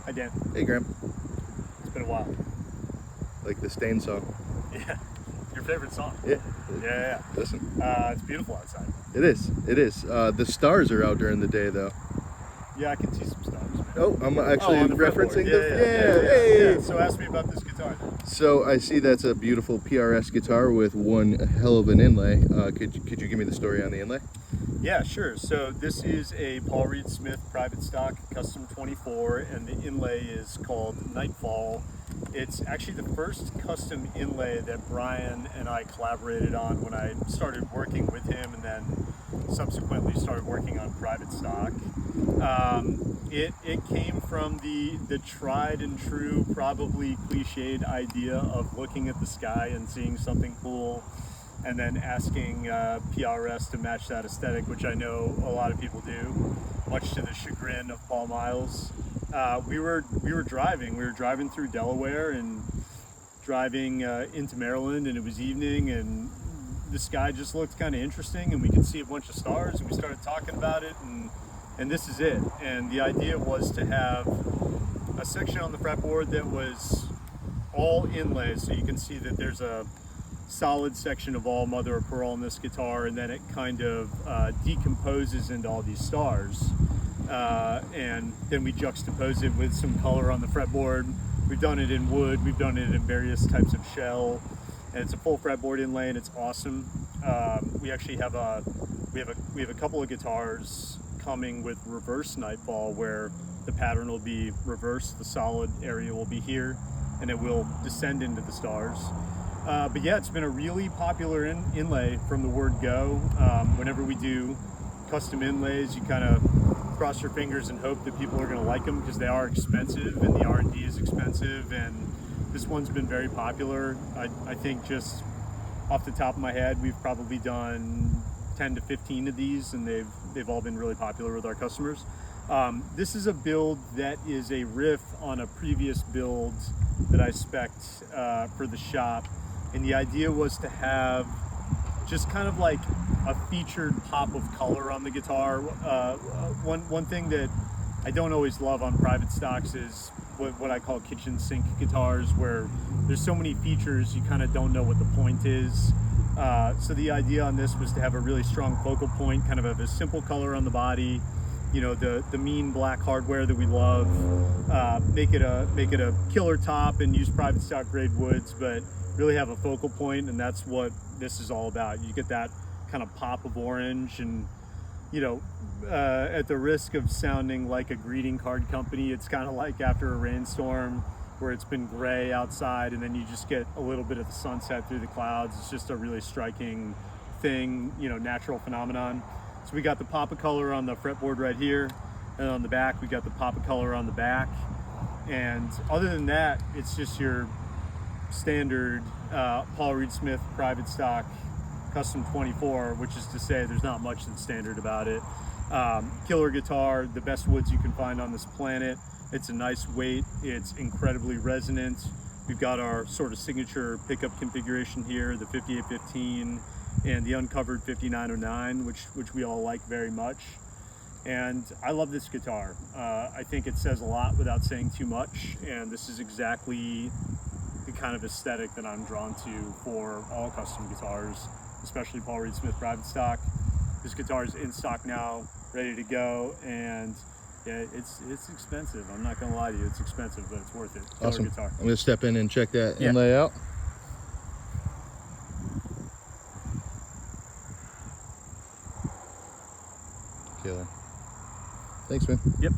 Hi, Dan. Hey, Graham. It's been a while. Like the Stain song. Yeah. Your favorite song? Yeah. Yeah. Listen. It's beautiful outside. It is. It is. The stars are out during the day, though. Yeah, I can see some stars. Oh, I'm actually on the referencing fretboard. Hey! So ask me about this guitar then. So I see that's a beautiful PRS guitar with one hell of an inlay. Could you give me the story on the inlay? Yeah, sure. So this is a Paul Reed Smith private stock custom 24, and the inlay is called Nightfall. It's actually the first custom inlay that Brian and I collaborated on when I started working with him, and then subsequently started working on private stock. It came from the tried and true, probably cliched idea of looking at the sky and seeing something cool, and then asking PRS to match that aesthetic, which I know a lot of people do, much to the chagrin of Paul Miles. We were driving through Delaware and driving into Maryland, and it was evening, and the sky just looked kind of interesting, and we could see a bunch of stars, and we started talking about it, and this is it. And the idea was to have a section on the fretboard that was all inlays, so you can see that there's a solid section of all mother of pearl in this guitar, and then it kind of decomposes into all these stars, and then we juxtapose it with some color on the fretboard. We've done it in wood, we've done it in various types of shell, and it's a full fretboard inlay, and it's awesome. We actually have a couple of guitars coming with reverse Nightfall, where the pattern will be reversed, the solid area will be here, and it will descend into the stars. But yeah, it's been a really popular inlay from the word go. Whenever we do custom inlays, you kind of cross your fingers and hope that people are going to like them, because they are expensive and the R&D is expensive, and this one's been very popular. I think, just off the top of my head, we've probably done 10 to 15 of these, and they've all been really popular with our customers. This is a build that is a riff on a previous build that I spec'd for the shop. And the idea was to have just kind of like a featured pop of color on the guitar. One thing that I don't always love on private stocks is what I call kitchen sink guitars, where there's so many features you kind of don't know what the point is. So the idea on this was to have a really strong focal point, kind of have a simple color on the body, you know, the mean black hardware that we love, make it a killer top and use private stock grade woods, but really have a focal point, and that's what this is all about. You get that kind of pop of orange, and you know, at the risk of sounding like a greeting card company, it's kind of like after a rainstorm where it's been gray outside, and then you just get a little bit of the sunset through the clouds. It's just a really striking thing, you know, natural phenomenon. So we got the pop of color on the fretboard right here, and on the back we got the pop of color on the back. And other than that, it's just your standard Paul Reed Smith private stock custom 24, which is to say there's not much that's standard about it. Killer guitar, the best woods you can find on this planet. It's a nice weight, it's incredibly resonant. We've got our sort of signature pickup configuration here, the 5815 and the uncovered 5909, which we all like very much. And I love this guitar. I think it says a lot without saying too much, and this is exactly the kind of aesthetic that I'm drawn to for all custom guitars, especially Paul Reed Smith private stock. This guitar is in stock now, ready to go, and yeah, it's expensive. I'm not gonna lie to you, it's expensive, but it's worth it. Killer Awesome. guitar. I'm gonna step in and check that inlay out. Killer. Thanks, man. Yep.